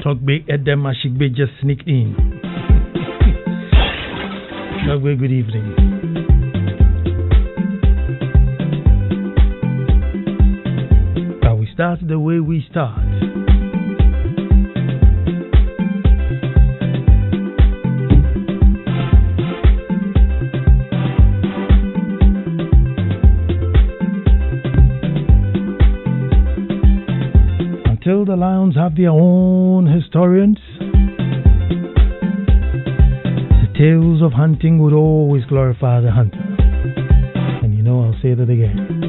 Togbe Edem Ashigbe just sneaked in. Togbe, good evening. But we start the way we start. Until the lions have their own historians, the tales of hunting would always glorify the hunter. And you know, I'll say that again.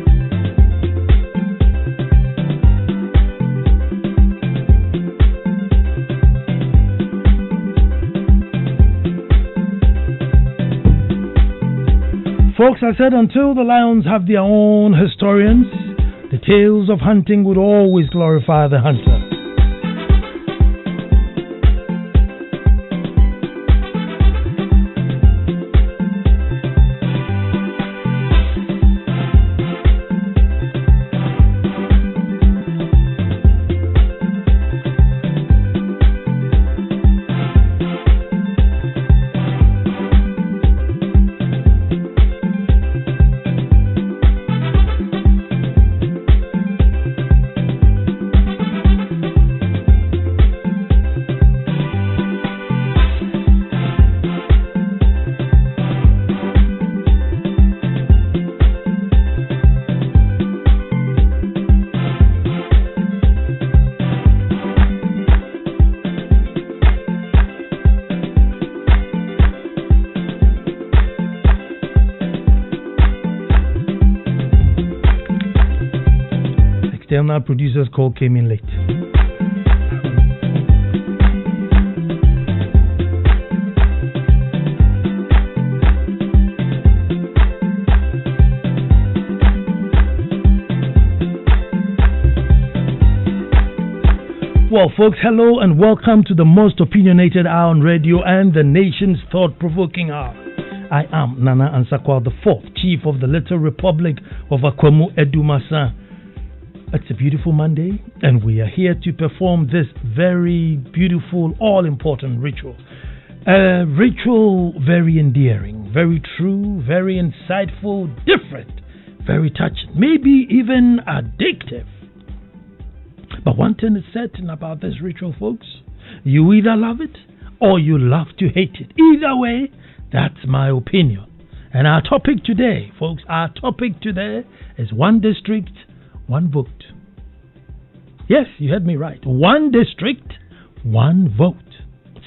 Folks, I said until the lions have their own historians, the tales of hunting would always glorify the hunter. External producer's call came in late. Well, folks, hello and welcome to the most opinionated hour on radio and the nation's thought-provoking hour. I am Nana Ansah Kwao IV, Chief of the Little Republic of Akwemu Edumasa. It's a beautiful Monday, and we are here to perform this very beautiful, all-important ritual. A ritual very endearing, very true, very insightful, different, very touching, maybe even addictive. But one thing is certain about this ritual, folks. You either love it or you love to hate it. Either way, that's my opinion. And our topic today, folks, is one district, one vote. Yes, you heard me right. One district, one vote.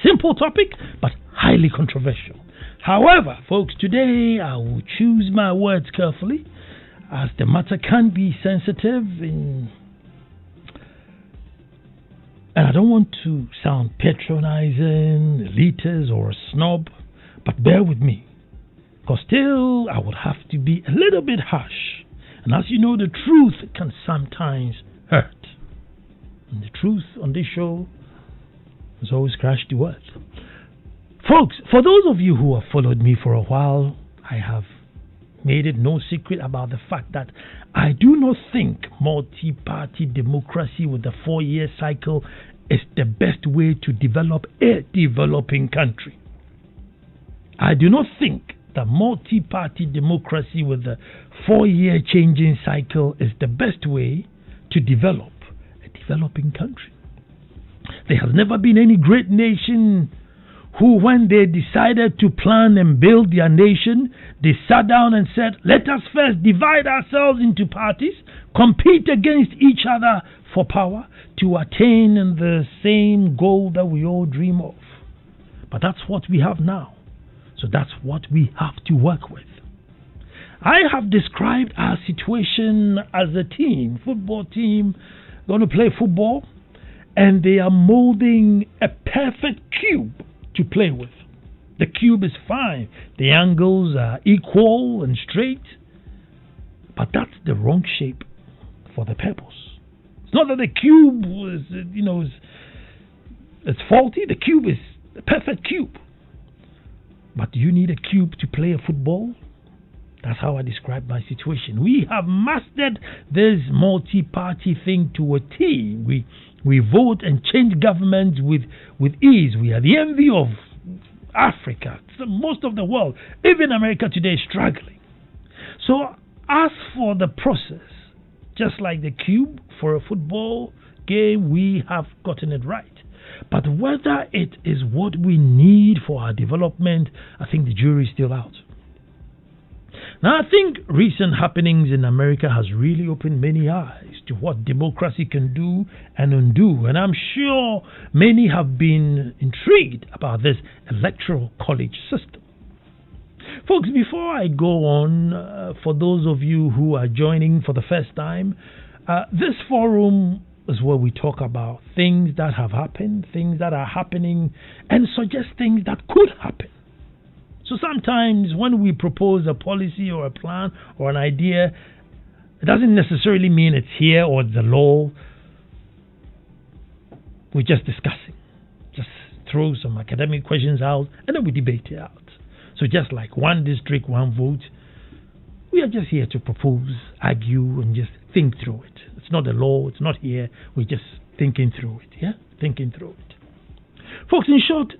Simple topic, but highly controversial. However, folks, today I will choose my words carefully, as the matter can be sensitive and I don't want to sound patronizing, elitist, or a snob, but bear with me, because still I would have to be a little bit harsh. And as you know, the truth can sometimes hurt. And the truth on this show has always crashed the earth. Folks, for those of you who have followed me for a while, I have made it no secret about the fact that I do not think multi-party democracy with a 4-year cycle is the best way to develop a developing country. I do not think that multi-party democracy with a 4-year changing cycle is the best way to develop a developing country. There has never been any great nation who, when they decided to plan and build their nation, they sat down and said, let us first divide ourselves into parties, compete against each other for power to attain the same goal that we all dream of. But that's what we have now. So that's what we have to work with. I have described our situation as a team, football team, going to play football, and they are molding a perfect cube to play with. The cube is fine. The angles are equal and straight, but that's the wrong shape for the purpose. It's not that the cube is faulty. The cube is the perfect cube. But do you need a cube to play a football? That's how I describe my situation. We have mastered this multi-party thing to a T. We vote and change governments with ease. We are the envy of Africa. So most of the world, even America today, is struggling. So as for the process, just like the cube for a football game, we have gotten it right. But whether it is what we need for our development, I think the jury is still out. Now, I think recent happenings in America has really opened many eyes to what democracy can do and undo. And I'm sure many have been intrigued about this electoral college system. Folks, before I go on, for those of you who are joining for the first time, this forum is where we talk about things that have happened, things that are happening, and suggest things that could happen. So sometimes when we propose a policy or a plan or an idea, it doesn't necessarily mean it's here or it's the law. We're just discussing. Just throw some academic questions out and then we debate it out. So just like one district, one vote, we are just here to propose, argue, and just think through it. It's not the law, it's not here. We're just thinking through it, yeah? Thinking through it. Folks, in short,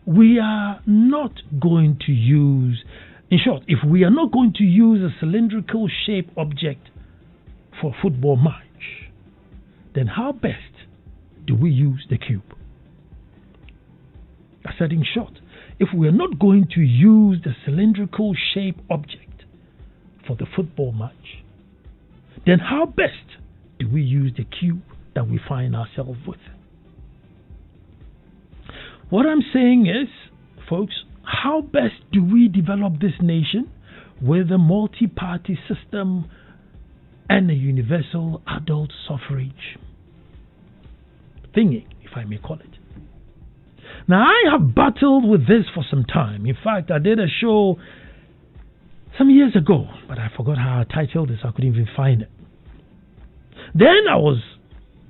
we are not going to use, if we are not going to use a cylindrical shaped object for a football match, then how best do we use the cube? I said in short, if we are not going to use the cylindrical shaped object for the football match, then how best do we use the cube that we find ourselves with? What I'm saying is, folks, how best do we develop this nation with a multi-party system and a universal adult suffrage thingy, if I may call it? Now, I have battled with this for some time. In fact, I did a show some years ago, but I forgot how I titled this. I couldn't even find it. Then I was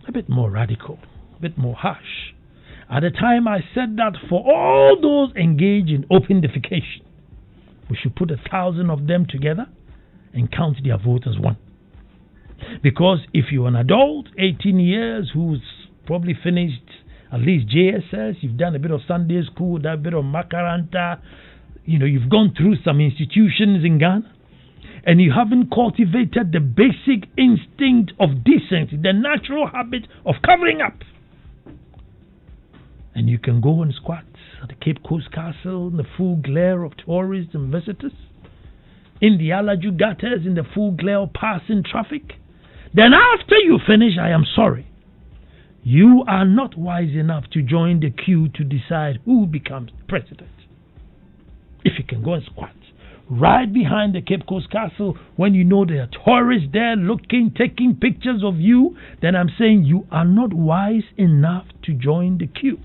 a bit more radical, a bit more harsh. At the time, I said that for all those engaged in open defecation, we should put 1,000 of them together and count their vote as one. Because if you're an adult, 18 years, who's probably finished at least JSS, you've done a bit of Sunday school, done a bit of Makaranta, you've gone through some institutions in Ghana, and you haven't cultivated the basic instinct of decency, the natural habit of covering up. And you can go and squat at the Cape Coast Castle in the full glare of tourists and visitors, in the Alaju gutters in the full glare of passing traffic. Then after you finish, I am sorry, you are not wise enough to join the queue to decide who becomes president. If you can go and squat right behind the Cape Coast Castle when you know there are tourists there looking, taking pictures of you, then I'm saying you are not wise enough to join the queue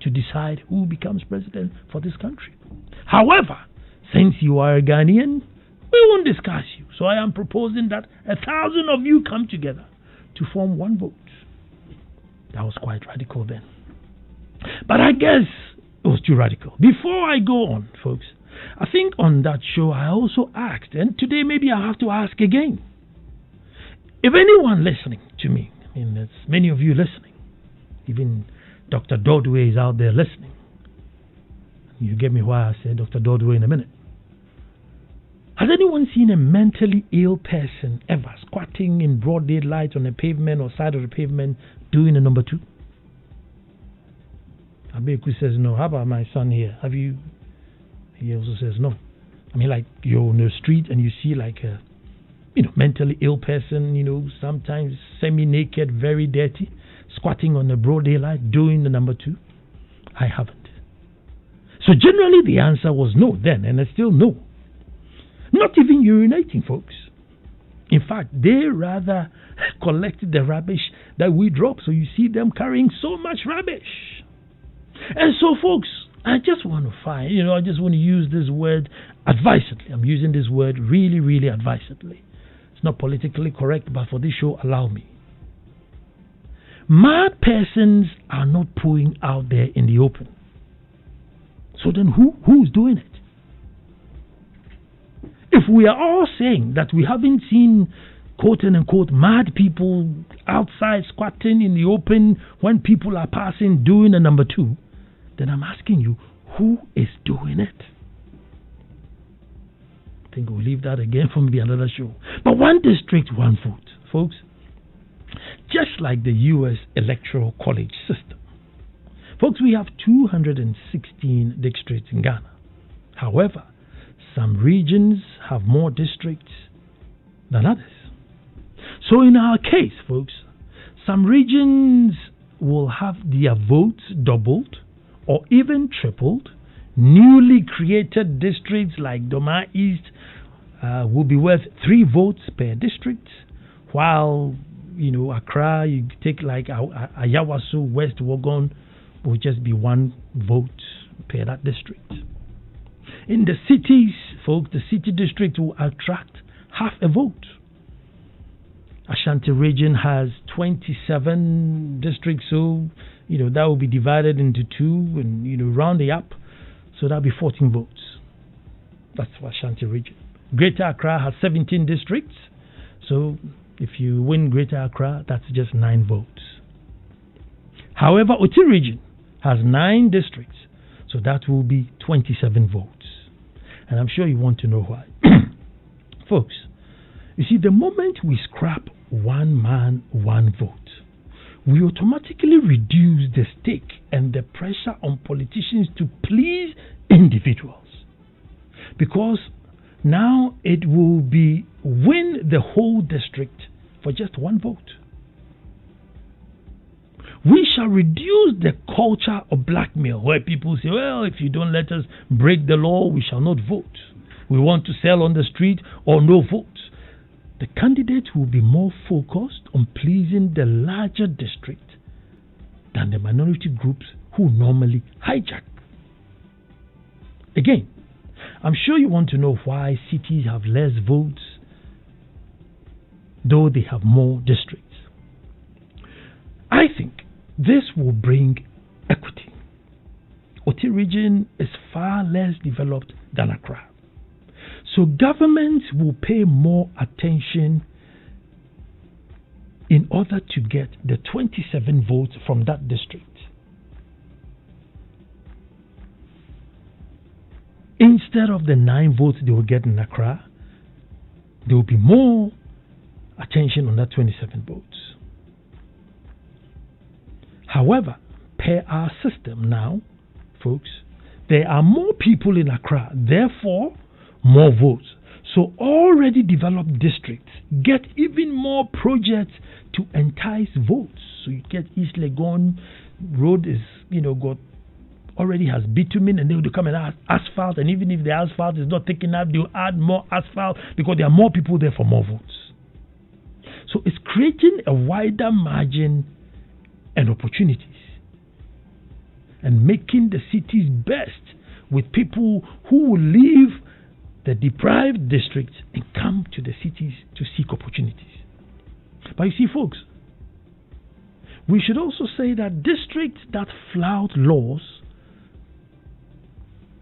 to decide who becomes president for this country. However, since you are a Ghanaian, we won't discuss you. So I am proposing that 1,000 of you come together to form one vote. That was quite radical then. But I guess it was too radical. Before I go on, folks, I think on that show I also asked, and today maybe I have to ask again. If anyone listening to me, there's many of you listening, even Dr. Dodway is out there listening. You get me why I say Dr. Dodway in a minute. Has anyone seen a mentally ill person ever squatting in broad daylight on the pavement or side of the pavement doing a number 2? Abeku says no. How about my son here? Have you? He also says no. Like you're on the street and you see like a mentally ill person, sometimes semi-naked, very dirty, squatting on the broad daylight doing the number 2. I haven't. So generally the answer was no then, and it's still no. Not even urinating, folks. In fact, they rather collect the rubbish that we drop. So you see them carrying so much rubbish. And so, folks, I just want to I just want to use this word advisedly. I'm using this word really, really advisedly. It's not politically correct, but for this show, allow me. Mad persons are not pooing out there in the open. So then who's doing it? If if we are all saying that we haven't seen quote unquote mad people outside squatting in the open when people are passing doing a number two, then I'm asking you, who is doing it? I think we'll leave that again for maybe another show. But one district, one vote, folks. Just like the U.S. Electoral College system. Folks, we have 216 districts in Ghana. However, some regions have more districts than others. So in our case, folks, some regions will have their votes doubled or even tripled. Newly created districts like Doma East will be worth 3 votes per district, while Accra, you take like Ayawaso, West Wuogon, will just be 1 vote per that district. In the cities, folks, the city district will attract half a vote. Ashanti region has 27 districts, so that will be divided into 2 and round it up, so that'll be 14 votes. That's for Ashanti region. Greater Accra has 17 districts, so if you win Greater Accra, that's just 9 votes. However, Oti region has 9 districts, so that will be 27 votes. And I'm sure you want to know why. Folks, you see, the moment we scrap 1 man, 1 vote, we automatically reduce the stake and the pressure on politicians to please individuals. Because now it will be win the whole district for just 1 vote. We shall reduce the culture of blackmail, where people say, well, if you don't let us break the law, we shall not vote. We want to sell on the street or no vote. The candidates will be more focused on pleasing the larger district than the minority groups who normally hijack. Again, I'm sure you want to know why cities have less votes, though they have more districts. I think this will bring equity. Oti region is far less developed than Accra. So governments will pay more attention in order to get the 27 votes from that district. Instead of the 9 votes they will get in Accra, there will be more attention on that 27 votes. However, per our system now, folks, there are more people in Accra, therefore more votes. So already developed districts get even more projects to entice votes. So you get East Legon Road is, already has bitumen, and they will come and add asphalt, and even if the asphalt is not taken up, they will add more asphalt because there are more people there for more votes. So it's creating a wider margin and opportunities and making the cities best with people who will leave the deprived districts and come to the cities to seek opportunities. But you see, folks, we should also say that districts that flout laws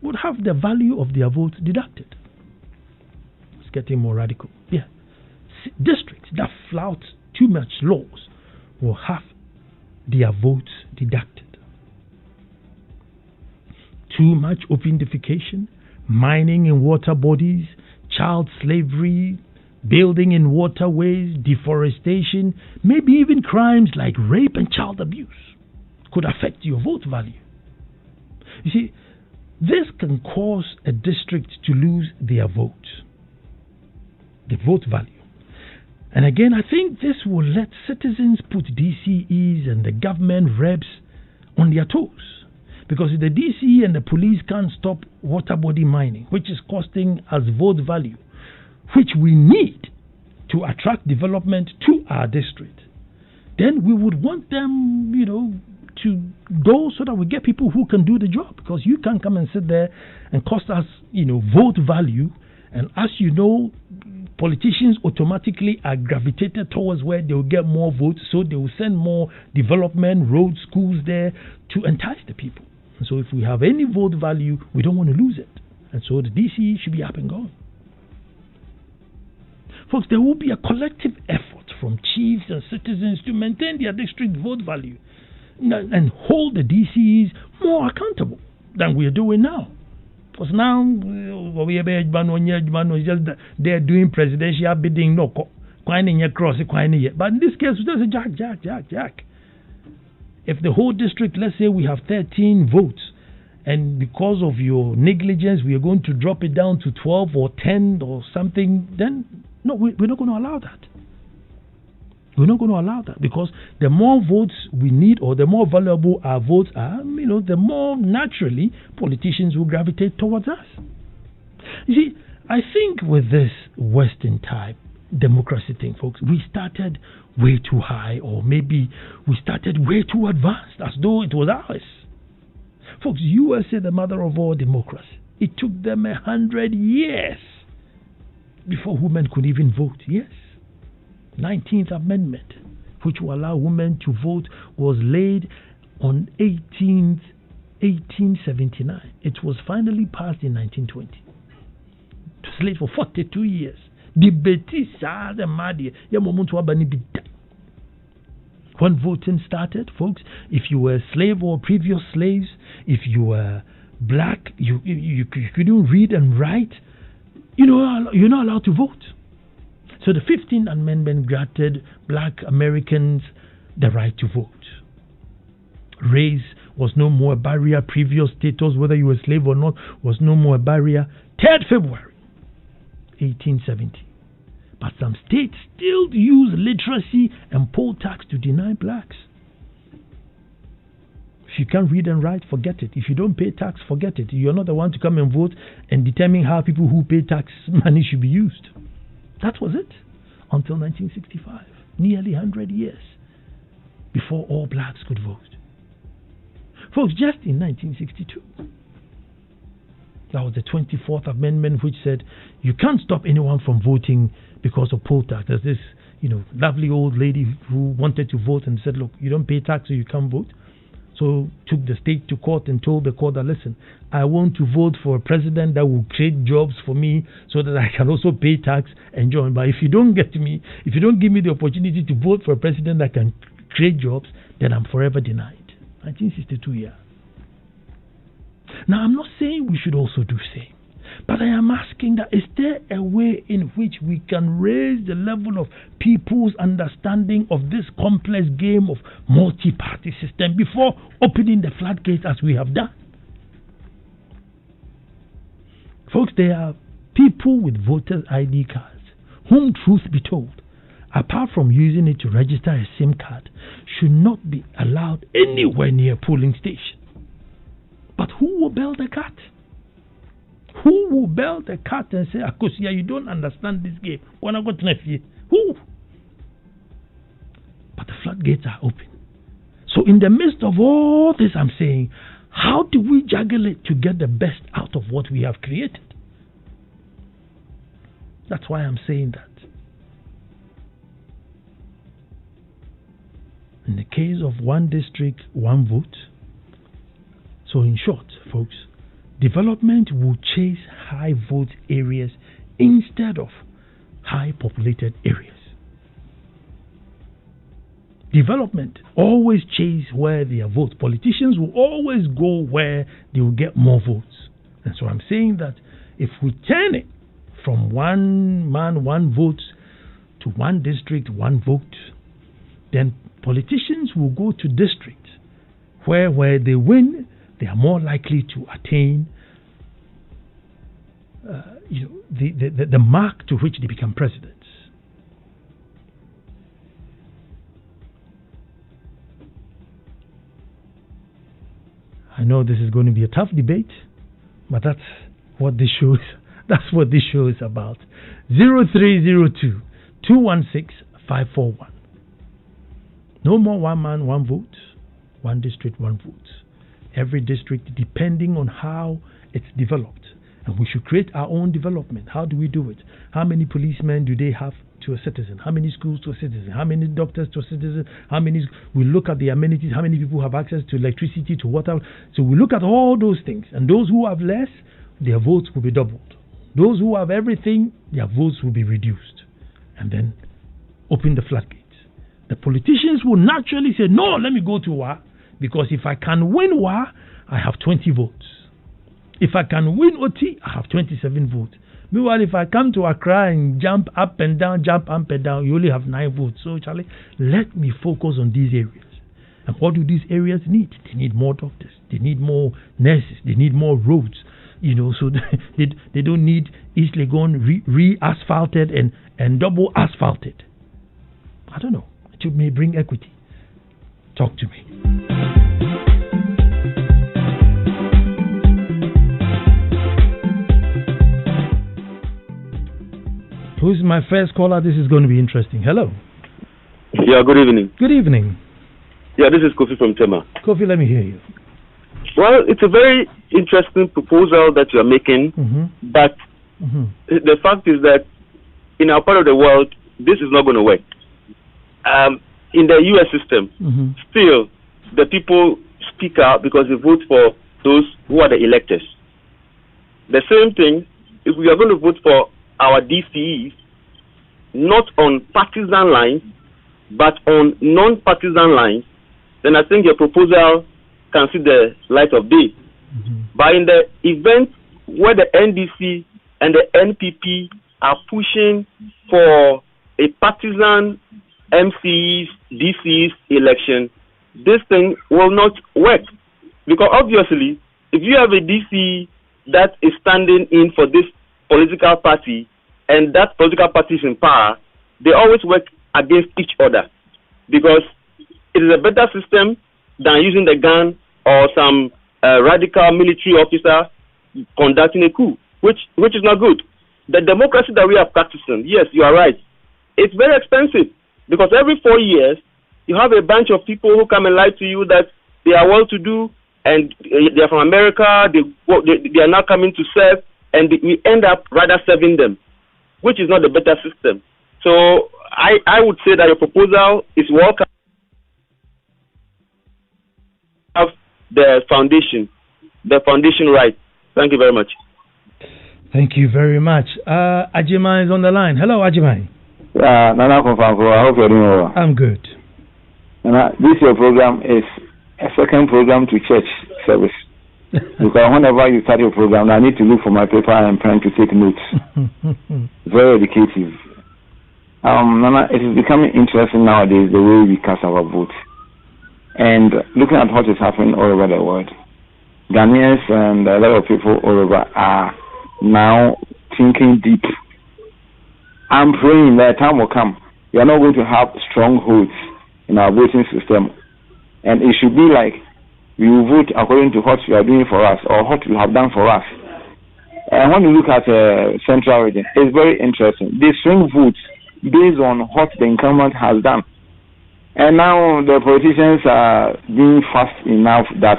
would have the value of their votes deducted. It's getting more radical. Yeah. Districts that flout too much laws will have their votes deducted. Too much open defecation, mining in water bodies, child slavery, building in waterways, deforestation, maybe even crimes like rape and child abuse could affect your vote value. You see, this can cause a district to lose their vote, the vote value. And again, I think this will let citizens put DCEs and the government reps on their toes. Because if the DCE and the police can't stop water body mining, which is costing us vote value, which we need to attract development to our district, then we would want them, to go so that we get people who can do the job. Because you can't come and sit there and cost us, vote value. And as you know, politicians automatically are gravitated towards where they will get more votes, so they will send more development, roads, schools there to entice the people. And so if we have any vote value, we don't want to lose it. And so the DCE should be up and going. Folks, there will be a collective effort from chiefs and citizens to maintain their district vote value and hold the DCs more accountable than we are doing now. Because now, they're doing presidential bidding, no, but in this case, there's a jack. If the whole district, let's say we have 13 votes, and because of your negligence, we are going to drop it down to 12 or 10 or something, then no, we're not going to allow that. We're not going to allow that, because the more votes we need, or the more valuable our votes are, the more naturally politicians will gravitate towards us. You see, I think with this Western type democracy thing, folks, we started way too high, or maybe we started way too advanced, as though it was ours. Folks, USA, the mother of all democracy, it took them 100 years before women could even vote. Yes. 19th Amendment, which will allow women to vote, was laid on 1879. It was finally passed in 1920. It was laid for 42 years. When voting started, folks, if you were a slave or previous slaves, if you were black, you couldn't read and write, you're not allowed to vote. So the 15th Amendment granted black Americans the right to vote. Race was no more a barrier. Previous status, whether you were a slave or not, was no more a barrier. 3rd February 1870. But some states still use literacy and poll tax to deny blacks. If you can't read and write, forget it. If you don't pay tax, forget it. You're not the one to come and vote and determine how people who pay tax money should be used. That was it until 1965, nearly 100 years before all blacks could vote. Folks, just in 1962, that was the 24th Amendment, which said you can't stop anyone from voting because of poll tax. There's this, lovely old lady who wanted to vote and said, look, you don't pay tax so you can't vote. So took the state to court and told the court that, listen, I want to vote for a president that will create jobs for me so that I can also pay tax and join. But if you don't give me the opportunity to vote for a president that can create jobs, then I'm forever denied. 1962 year. Now, I'm not saying we should also do same. But I am asking that, is there a way in which we can raise the level of people's understanding of this complex game of multi-party system before opening the floodgates as we have done? Folks, there are people with voters' ID cards whom, truth be told, apart from using it to register a SIM card, should not be allowed anywhere near a polling station. But who will bail the cat? Who will bail the cat and say, Akosia, you don't understand this game? Who? But the floodgates are open. So in the midst of all this, I'm saying, how do we juggle it to get the best out of what we have created? That's why I'm saying that. In the case of one district, one vote. So in short, folks, development will chase high vote areas instead of high populated areas. Development always chase where there are votes. Politicians will always go where they will get more votes. And so I'm saying that if we turn it from one man, one vote to one district, one vote, then politicians will go to districts where they win, they are more likely to attain the mark to which they become presidents. I know this is going to be a tough debate, but that's what this show is. That's what this show is about. 0302 216 541. No more one man, one vote, one district, one vote. Every district depending on how it's developed. And we should create our own development. How do we do it? How many policemen do they have to a citizen? How many schools to a citizen? How many doctors to a citizen? We look at the amenities. How many people have access to electricity, to water? So we look at all those things. And those who have less, their votes will be doubled. Those who have everything, their votes will be reduced. and then open the floodgates. The politicians will naturally say, no, let me go to WA, because if I can win WA, I have 20 votes. If I can win OT, I have 27 votes. Meanwhile, if I come to Accra and jump up and down, you only have 9 votes. So, Charlie, let me focus on these areas. And what do these areas need? They need more doctors. They need more nurses. They need more roads. So they don't need East Legon re-asphalted and double asphalted. I don't know. It may bring equity. Talk to me. Who's my first caller? This is going to be interesting. Hello. Yeah, good evening. Good evening. Yeah, this is Kofi from Tema. Kofi, let me hear you. Well, it's a very interesting proposal that you are making, but the fact is that in our part of the world, this is not going to work. In the U.S. system, still, the people speak out because they vote for those who are the electors. The same thing, if we are going to vote for our DCEs, not on partisan lines, but on non-partisan lines, then I think your proposal can see the light of day. But in the event where the NDC and the NPP are pushing for a partisan MCs, DCs election, this thing will not work. Because obviously, if you have a DC that is standing in for this political party, and that political party is in power, they always work against each other. Because it is a better system than using the gun or some radical military officer conducting a coup, which is not good. The democracy that we are practicing, yes, you are right, it's very expensive. Because every 4 years, you have a bunch of people who come and lie to you that they are well-to-do and they are from America, they are now coming to serve, and we end up rather serving them, which is not the better system. So I would say that your proposal is welcome. Have the foundation right. Thank you very much. Thank you very much. Ajima is on the line. Hello, Ajima. Nana Ansah Kwao IV, I hope you're doing well. I'm good. This your program is a second program to church service. Because whenever you start your program, I need to look for my paper and pen to take notes. Very educative. Nana, it is becoming interesting nowadays the way we cast our vote. And looking at what is happening all over the world, Ghanaians and a lot of people all over are now thinking deep. I'm praying that time will come. We are not going to have strongholds in our voting system. And it should be like we will vote according to what you are doing for us or what you have done for us. And when you look at Central Region, it's very interesting. They swing votes based on what the incumbent has done. And now the politicians are being fast enough that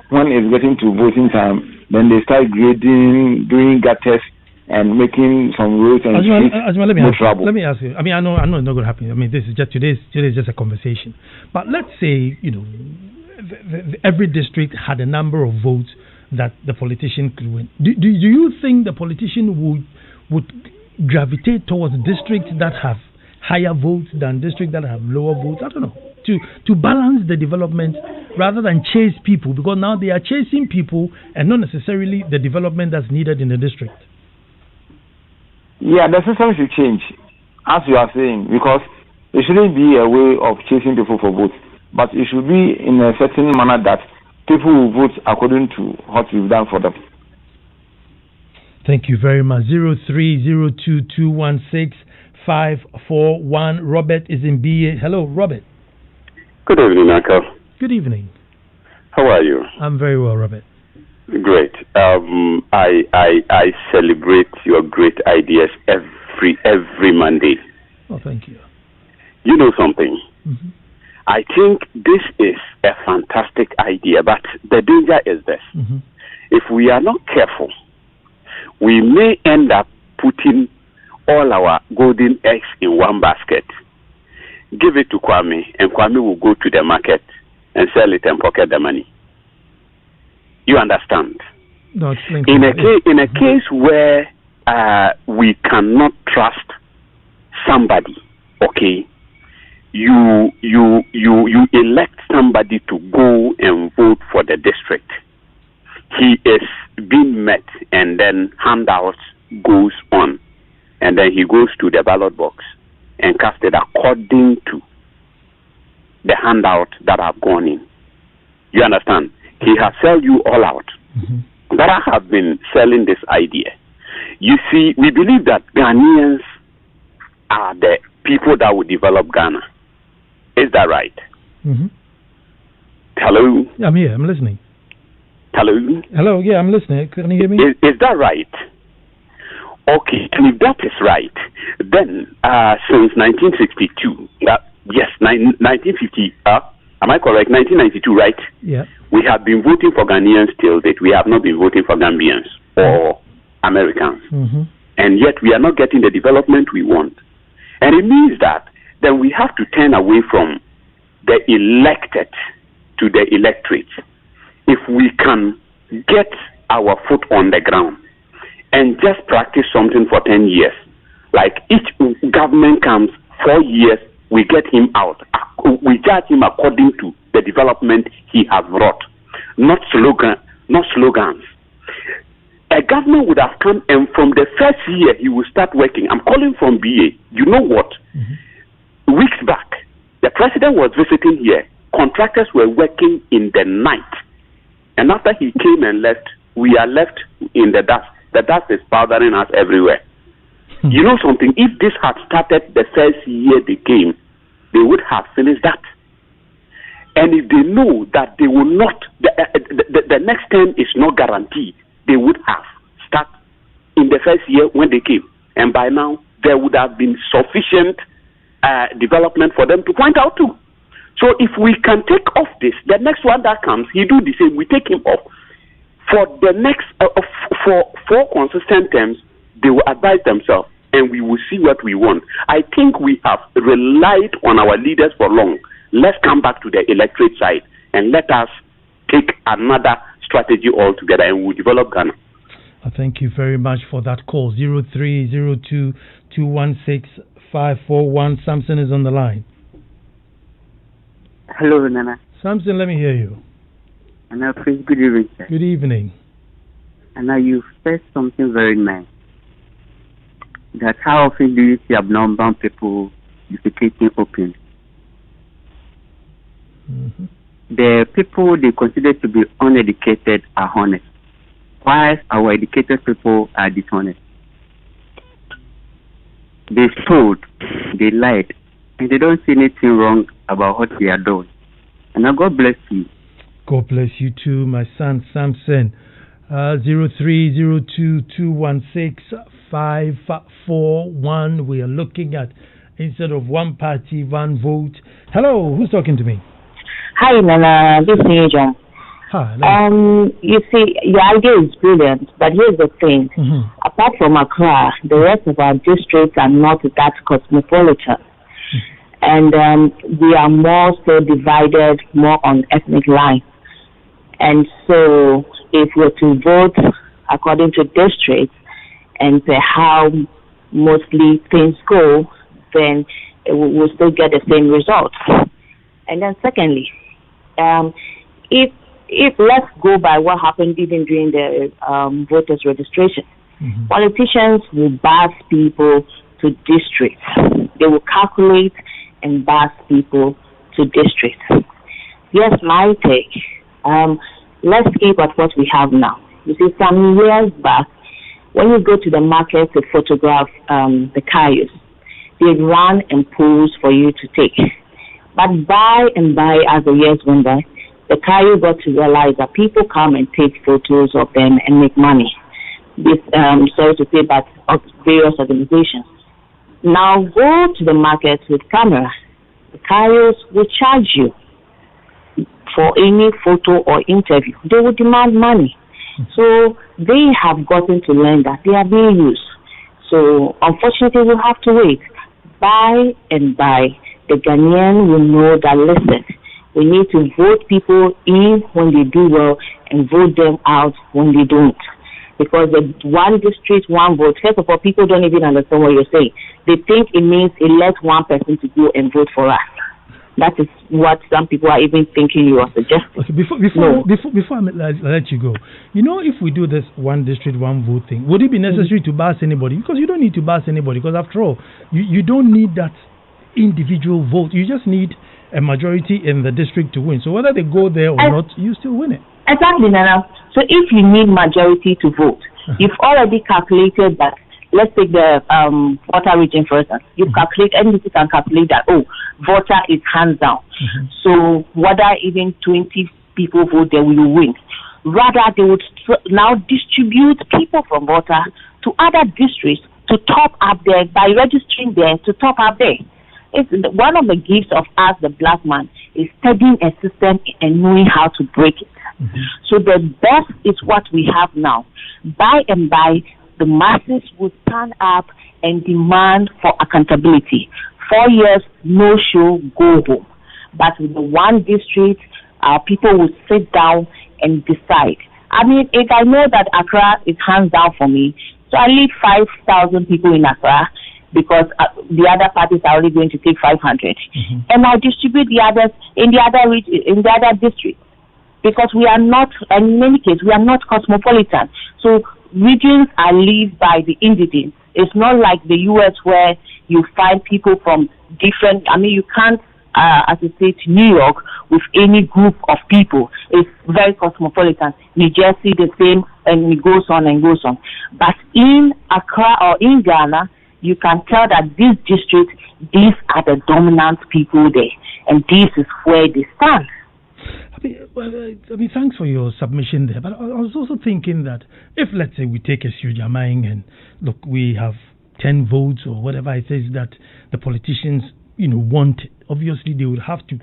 when it's getting to voting time, then they start grading, doing gutters, and making some roads and streets. Let me ask you. I mean, I know it's not going to happen. I mean, this is just today is just a conversation. But let's say every district had a number of votes that the politician could win. Do you think the politician would gravitate towards districts that have higher votes than districts that have lower votes? I don't know. To balance the development rather than chase people, because now they are chasing people and not necessarily the development that's needed in the district. Yeah, the system should change, as you are saying, because it shouldn't be a way of chasing people for votes, but it should be in a certain manner that people will vote according to what we've done for them. Thank you very much. 0302216541. Robert is in BA. Hello, Robert. Good evening, Uncle. Good evening. How are you? I'm very well, Robert. Great. I celebrate your great ideas every Monday. Oh, thank you. You know something? Mm-hmm. I think this is a fantastic idea, but the danger is this. Mm-hmm. If we are not careful, we may end up putting all our golden eggs in one basket. Give it to Kwame, and Kwame will go to the market and sell it and pocket the money. You understand? No, in a case where we cannot trust somebody, okay, you elect somebody to go and vote for the district. He is being met, and then handouts goes on, and then he goes to the ballot box and cast it according to the handout that have gone in. You understand? He has sold you all out. Mm-hmm. But I have been selling this idea. You see, we believe that Ghanaians are the people that will develop Ghana. Is that right? Mm-hmm. Hello? I'm here. I'm listening. Hello? Hello, yeah, I'm listening. Can you hear me? Is that right? Okay, and if that is right, then since 1962, yes, 1950, am I correct? 1992, right? Yeah. We have been voting for Ghanaians till date. We have not been voting for Gambians or Americans. Mm-hmm. And yet we are not getting the development we want. And it means that then we have to turn away from the elected to the electorate. If we can get our foot on the ground and just practice something for 10 years, like each government comes 4 years, we get him out. We judge him according to the development he has brought, not slogans. A government would have come, and from the first year he will start working. I'm calling from BA. You know what? Mm-hmm. Weeks back, the president was visiting here. Contractors were working in the night. And after he came and left, we are left in the dust. The dust is powdering us everywhere. Mm-hmm. You know something? If this had started the first year they came, they would have finished that. And if they know that they will not, the next term is not guaranteed, they would have started in the first year when they came. And by now, there would have been sufficient development for them to point out to. So if we can take off this, the next one that comes, he do the same, we take him off. For the next, for 4 consistent terms, they will advise themselves, and we will see what we want. I think we have relied on our leaders for long. Let's come back to the electorate side, and let us take another strategy altogether, and we'll develop Ghana. Thank you very much for that call. 0302-216-541. Samson is on the line. Hello, Nana. Samson, let me hear you. And now, please, good evening, sir. Good evening. And now you said something very nice. That how often do you see abnormal people defecating open? Mm-hmm. The people they consider to be uneducated are honest, while our educated people are dishonest. They stole, they lied, and they don't see anything wrong about what they are doing. And now God bless you. God bless you too, my son Samson. 0302-216-541. We are looking at, instead of one party, one vote. Hello, who's talking to me? Hi, Nana. This is John. Hi. You see, your idea is brilliant, but here's the thing. Mm-hmm. Apart from Accra, the rest of our districts are not that cosmopolitan. And we are more so divided, more on ethnic lines. And so if we're to vote according to districts and how mostly things go, then we'll still get the same results. And then secondly, if let's go by what happened even during the voters registration, mm-hmm. Politicians will bus people to districts. They will calculate and bus people to districts. Yes, my take. Let's keep at what we have now. You see, some years back, when you go to the market to photograph the cayuse, they run and pose for you to take. But by and by, as the years went by, the cayuse got to realize that people come and take photos of them and make money. This, sorry to say, but of various organizations. Now go to the market with camera. The cayuse will charge you for any photo or interview. They will demand money. So they have gotten to learn that they are being used. So unfortunately, we'll have to wait. By and by, the Ghanaian will know that, listen, we need to vote people in when they do well and vote them out when they don't. because the one district, one vote, first of all, people don't even understand what you're saying. They think it means elect one person to go and vote for us. That is what some people are even thinking you are suggesting. Okay, before I let you go, if we do this one district, one vote thing, would it be necessary to pass anybody? Because you don't need to pass anybody, because after all, you don't need that individual vote. You just need a majority in the district to win. So whether they go there or not, you still win it. Exactly, Nana. So if you need majority to vote, you've already calculated that. Let's take the Volta region for instance. You calculate, NDC can calculate that, Volta is hands down. So whether even 20 people vote, they will win. Rather, they would now distribute people from Volta to other districts to top up there by registering there to top up there. It's one of the gifts of us, the black man, is studying a system and knowing how to break it. So the best is what we have now. By and by, the masses will stand up and demand for accountability. 4 years, no show, go home. But with the one district, people will sit down and decide. I mean, if I know that Accra is hands down for me, so I leave 5,000 people in Accra because the other parties are only going to take 500, and I distribute the others in the other districts. Because we are not, in many cases, we are not cosmopolitan. So regions are lived by the indigenous. It's not like the U.S. where you find people from different, you can't associate New York with any group of people. It's very cosmopolitan. New Jersey, the same, and it goes on and goes on. But in Accra or in Ghana, you can tell that this district, these are the dominant people there. And this is where they stand. Thanks for your submission there. But I was also thinking that if, let's say, we take a Sujamaing and look, we have 10 votes or whatever it is that the politicians, want, obviously they would have to,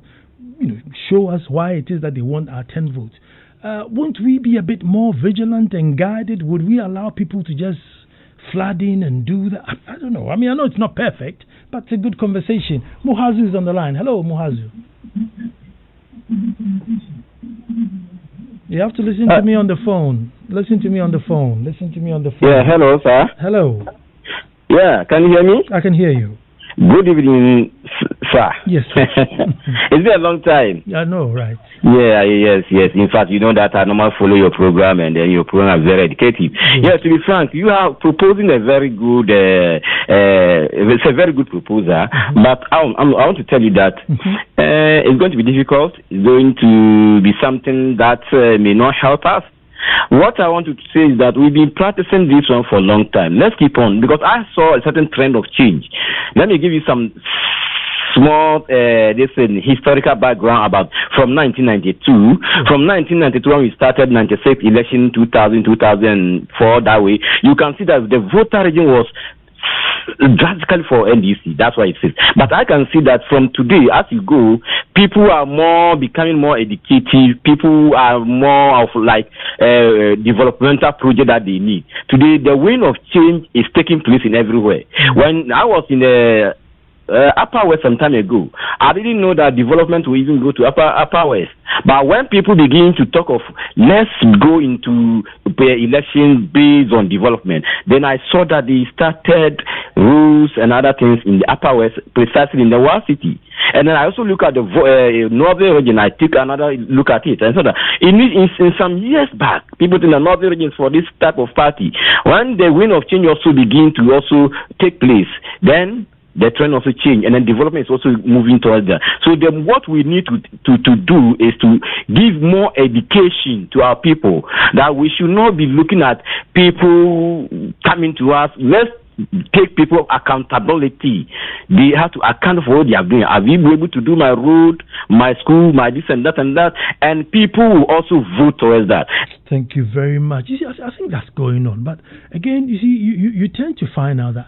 show us why it is that they want our 10 votes. Won't we be a bit more vigilant and guided? Would we allow people to just flood in and do that? I don't know. I know it's not perfect, but it's a good conversation. Muhazu is on the line. Hello, Muhazu. You have to listen to me on the phone. Listen to me on the phone. Yeah, hello, sir. Hello. Yeah, can you hear me? I can hear you. Good evening, sir. Yes. It's been a long time. I know, right? Yeah, yes. In fact, you know that I normally follow your program, and then your program is very educative. Yeah, to be frank, you are proposing a very good, it's a very good proposal. But I want to tell you that it's going to be difficult. It's going to be something that may not help us. What I want to say is that we've been practicing this one for a long time. Let's keep on, because I saw a certain trend of change. Let me give you some small historical background about from 1992. From 1992 when we started 96 election, 2000, 2004, that way, you can see that the voter region was drastically for NDC. That's why it is. But I can see that from today, as you go, people are becoming more educated. People are more of developmental project that they need. Today, the wind of change is taking place in everywhere. When I was in the Upper West some time ago, I didn't know that development will even go to Upper West. But when people begin to talk of let's go into elections based on development, then I saw that they started rules and other things in the Upper West, precisely in the Wall City. And then I also look at the Northern region. I took another look at it, and so that in some years back, people in the Northern region for this type of party, when the wind of change also begin to also take place, then the trend also change, and then development is also moving towards that. So then what we need to do is to give more education to our people, that we should not be looking at people coming to us. Let's take people accountability. They have to account for what they are doing. Are we able to do my road, my school, my this and that and that? And people will also vote towards that. Thank you very much. You see, I think that's going on. But again, you see, you tend to find out that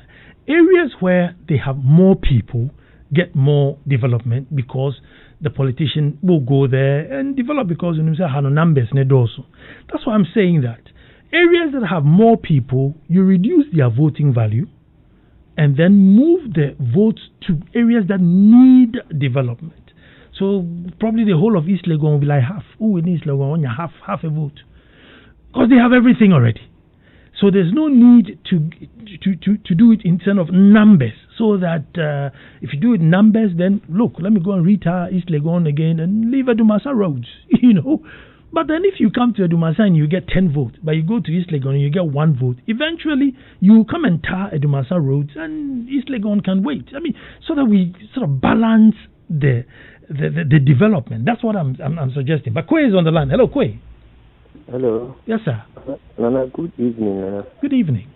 areas where they have more people get more development because the politician will go there and develop, because numbers. That's why I'm saying that areas that have more people, you reduce their voting value and then move the votes to areas that need development. So probably the whole of East Legon will be like half. In East Legon, only half a vote, because they have everything already. So there's no need to do it in terms of numbers. So that if you do it in numbers, then look, let me go and retire East Legon again and leave Edumasa roads, But then if you come to Edumasa and you get 10 votes, but you go to East Legon and you get 1 vote, eventually you come and tar Edumasa roads and East Legon can wait. I mean, so that we sort of balance the development. That's what I'm suggesting. But Kwei is on the line. Hello, Kwei. Hello. Yes, sir. Nana, good evening, Nana. Good evening.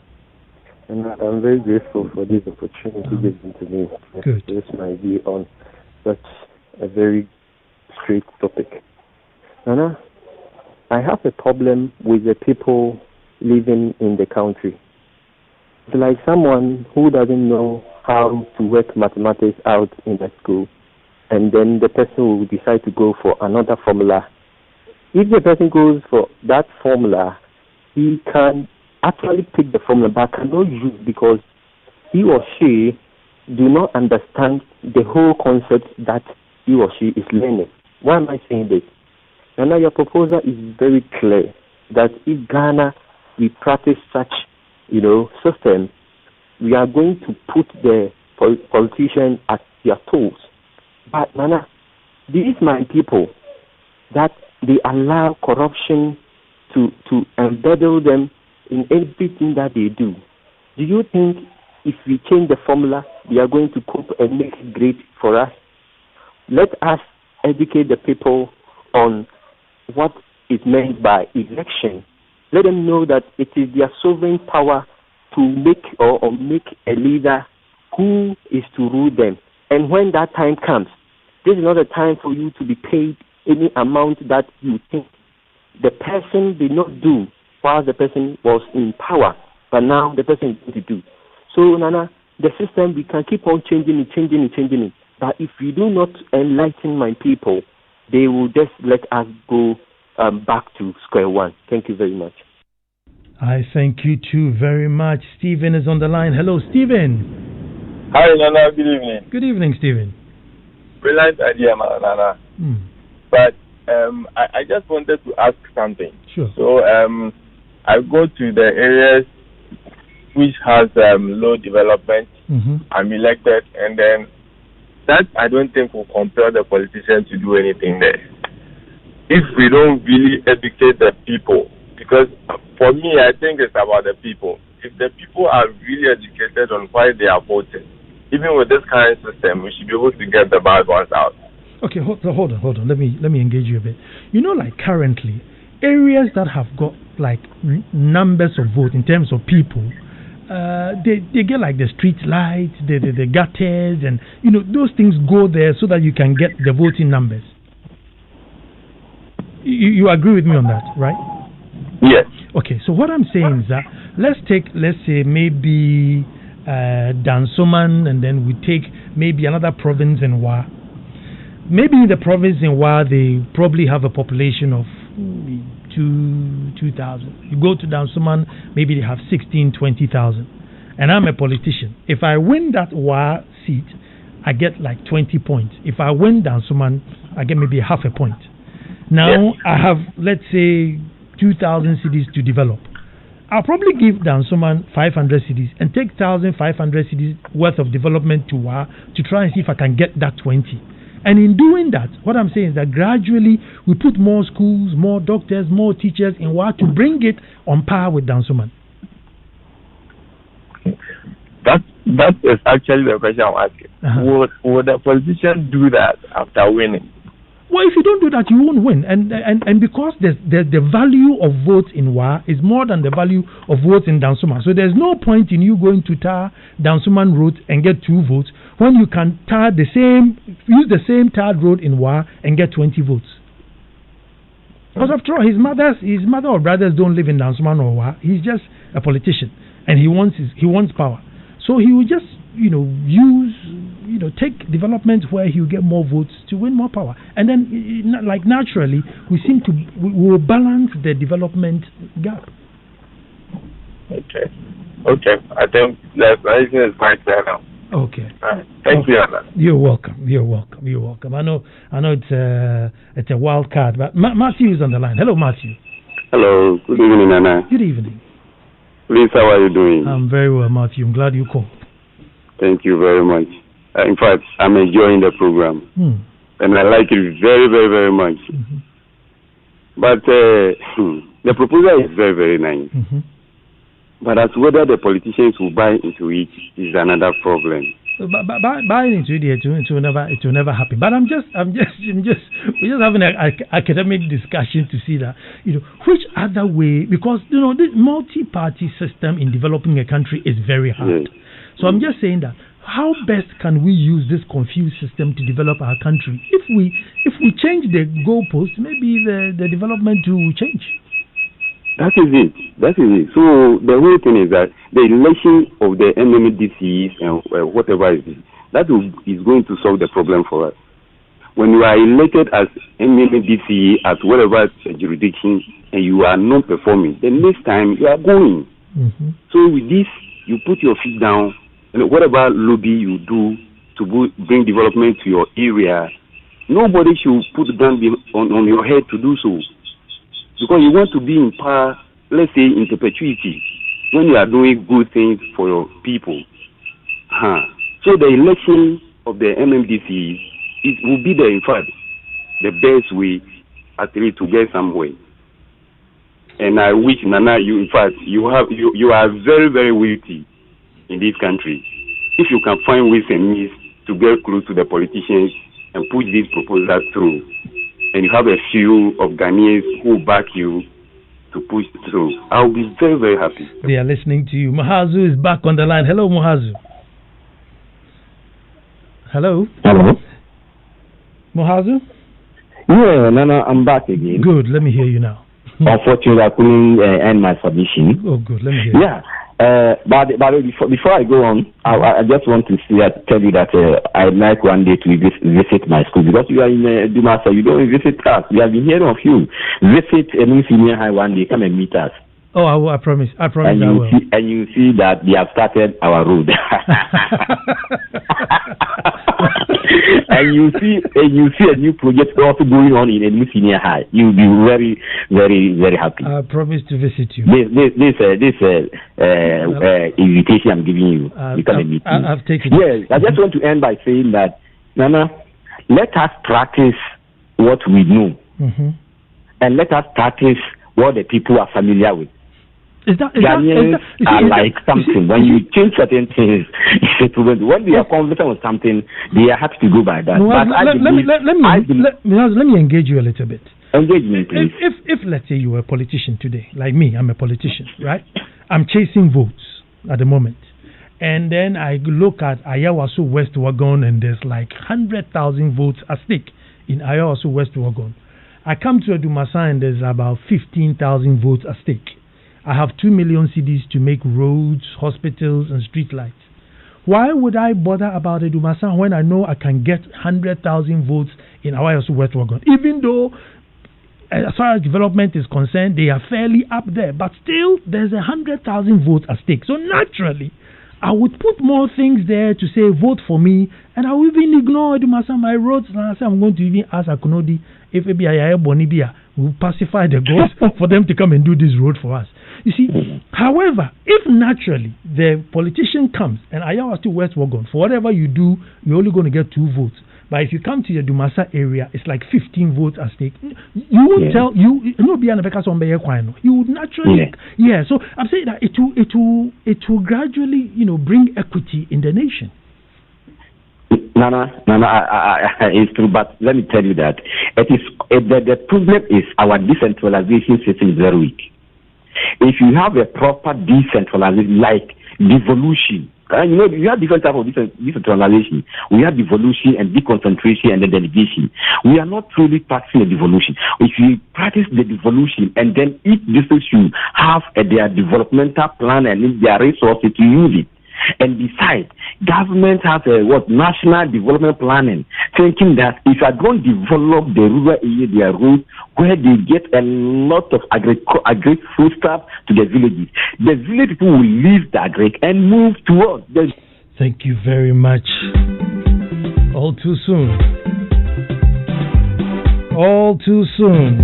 And I'm very grateful for this opportunity given to me to express my view on such a very straight topic. Nana, I have a problem with the people living in the country. It's like someone who doesn't know how to work mathematics out in the school, and then the person will decide to go for another formula. If the person goes for that formula, he can actually pick the formula but cannot use because he or she do not understand the whole concept that he or she is learning. Why am I saying this? And now your proposal is very clear that if Ghana we practice such, system, we are going to put the politicians at their toes. But Nana, these my people that they allow corruption to embeddle them in everything that they do. Do you think if we change the formula, we are going to cope and make it great for us? Let us educate the people on what is meant by election. Let them know that it is their sovereign power to make or make a leader who is to rule them. And when that time comes, this is not a time for you to be paid any amount that you think the person did not do while the person was in power, but now the person is going to do. So, Nana, the system, we can keep on changing it. But if we do not enlighten my people, they will just let us go back to square one. Thank you very much. I thank you too very much. Stephen is on the line. Hello, Stephen. Hi, Nana. Good evening. Good evening, Stephen. Brilliant idea, Nana. But I just wanted to ask something. Sure. So I go to the areas which has low development. I'm elected, and then that I don't think will compel the politicians to do anything there. If we don't really educate the people, because for me, I think it's about the people. If the people are really educated on why they are voting, even with this current system, we should be able to get the bad ones out. Okay, hold on. Let me engage you a bit. Like currently, areas that have got like numbers of votes in terms of people, they get like the street lights, the gutters, and those things go there so that you can get the voting numbers. You agree with me on that, right? Yes. Okay, so what I'm saying is that let's say maybe Dansoman, and then we take maybe another province in Wa. Maybe in the province in Wa, they probably have a population of 2,000. You go to Dansoman, maybe they have 16,000, 20,000. And I'm a politician. If I win that Wa seat, I get like 20 points. If I win Dansoman, I get maybe half a point. Now, I have, let's say, 2,000 cities to develop. I'll probably give Dansoman 500 cities and take 1,500 cities worth of development to Wa to try and see if I can get that 20. And in doing that, what I'm saying is that gradually we put more schools, more doctors, more teachers in Wa to bring it on par with Dansoman. That is actually the question I'm asking. Would the politicians do that after winning? Well, if you don't do that, you won't win. And because the value of votes in Wa is more than the value of votes in Dansoman. So there's no point in you going to tar Dansoman road and get 2 votes when you can use the same tarred road in Wa and get 20 votes. Because after all, his mother or brothers don't live in Dansoman or Wa. He's just a politician, and he wants power. So he will just take development where he will get more votes to win more power, and then naturally we will balance the development gap. Okay. I think that is quite clear now. Okay. Thank you, Anna. You're welcome. I know it's a wild card, but Matthew is on the line. Hello, Matthew. Hello. Good evening, Anna. Good evening. Please, how are you doing? I'm very well, Matthew. I'm glad you called. Thank you very much. In fact, I'm enjoying the program. And I like it very, very, very much. Mm-hmm. But the proposal is very, very nice. Mm-hmm. But as whether the politicians will buy into it is another problem. Buying into it will never happen. But we're just having an academic discussion to see that, which other way, because this multi-party system in developing a country is very hard. Yes. So I'm just saying that how best can we use this confused system to develop our country? If we change the goalpost, maybe the development will change. That is it. So the whole thing is that the election of the MMDCs and whatever it is, that is going to solve the problem for us. When you are elected as MMDC at whatever jurisdiction and you are not performing, the next time you are going. Mm-hmm. So with this, you put your feet down and whatever lobby you do to bring development to your area, nobody should put the gun on your head to do so. Because you want to be in power, let's say in perpetuity, when you are doing good things for your people. So the election of the MMDC, it will be in fact, the best way actually to get somewhere. And I wish, Nana, you are very, very witty in this country. If you can find ways and means to get close to the politicians and push this proposal through, and you have a few of Ghanaians who back you to push through, I'll be very, very happy. They are listening to you. Muhazu is back on the line. Hello, Muhazu. Hello. Muhazu? Yeah, Nana, I'm back again. Good. Let me hear you now. Unfortunately, I couldn't end my submission. Oh, good. Let me hear you. Yeah. But before I go on, I just want to tell you that I'd like one day to visit my school, because you are in Dumasa, you don't visit us. We have been hearing of you. Visit a new senior high one day, come and meet us. Oh, I promise. I will. And you see that they have started our road. and you see a new project also going on in a new senior high. You'll be very, very, very happy. I promise to visit you. This invitation I'm giving you. Become a meeting. I've taken it. Yes, I just want to end by saying that, Nana, let us practice what we know. Mm-hmm. And let us practice what the people are familiar with. Ghanaians are like something. When you change certain things, when they are confident with something, they are happy to go by that. Well, let me engage you a little bit. Engage me, please. If let's say you were a politician today, like me, I'm a politician, right? I'm chasing votes at the moment. And then I look at Ayawaso West Wagon, and there's like 100,000 votes at stake in Ayawaso West Wagon. I come to Edumasa and there's about 15,000 votes at stake. I have 2 million cedis to make roads, hospitals, and street lights. Why would I bother about Edumasa when I know I can get 100,000 votes in Ayawaso West Wagon? Even though, as far as development is concerned, they are fairly up there, but still, there's 100,000 votes at stake. So naturally, I would put more things there to say, vote for me, and I will even ignore Edumasa, my roads, and I say I'm going to even ask Akunodi if Bonibia will pacify the gods for them to come and do this road for us. You see, however, if naturally the politician comes and Ayawaso West Wagon, for whatever you do, you're only going to get 2 votes. But if you come to the Dumasa area, it's like 15 votes at stake. You won't tell you would naturally So I'm saying that it will gradually bring equity in the nation. Nana, it's true, but let me tell you that the problem is our decentralization system is very weak. If you have a proper decentralization, like devolution, you have different types of decentralization. We have devolution and deconcentration and the delegation. We are not truly practicing the devolution. If you practice the devolution and then each district should have their developmental plan and their resources to use it. And besides, government has national development planning, thinking that if I don't develop the rural area, their roads, where they get a lot of food stuff to the villages, the village people will leave the agric and move towards the... Thank you very much. All too soon. All too soon.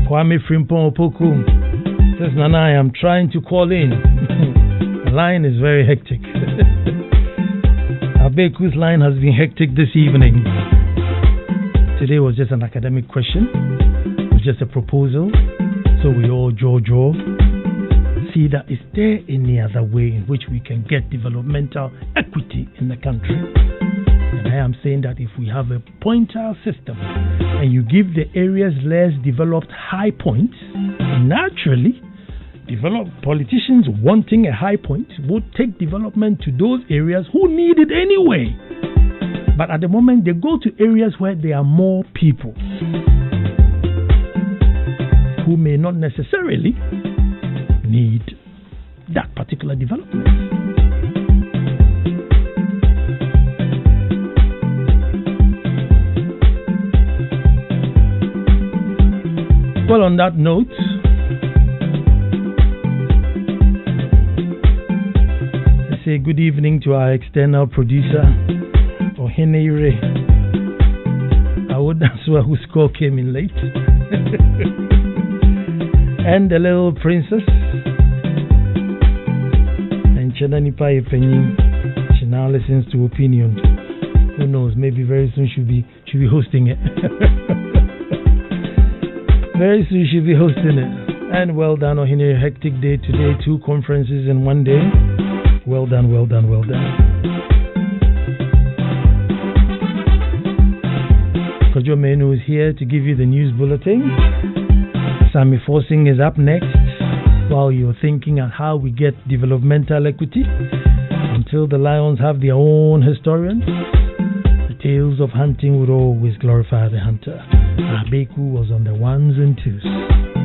Kwame Frimpong Opoku Says Nana, I am trying to call in. The line is very hectic. Abeku's line has been hectic this evening. Today was just an academic question. It was just a proposal. So we all jaw. See that is there any other way in which we can get developmental equity in the country? And I am saying that if we have a pointile system and you give the areas less developed high points, naturally, politicians wanting a high point would take development to those areas who need it anyway. But at the moment, they go to areas where there are more people who may not necessarily need that particular development. Well, on that note, let's say good evening to our external producer, Ohenere. I would answer whose call came in late. And the little princess. And Chedanipa Epenyin. She now listens to Opinion. Who knows, maybe very soon she'll be hosting it. Very soon she'll be hosting it. And well done, Ohenere. Hectic day today. 2 conferences in one day. Well done. Kojo Menu is here to give you the news bulletin. Sammy Forcing is up next while you're thinking on how we get developmental equity. Until the lions have their own historians, the tales of hunting would always glorify the hunter. Abeku was on the 1s and 2s.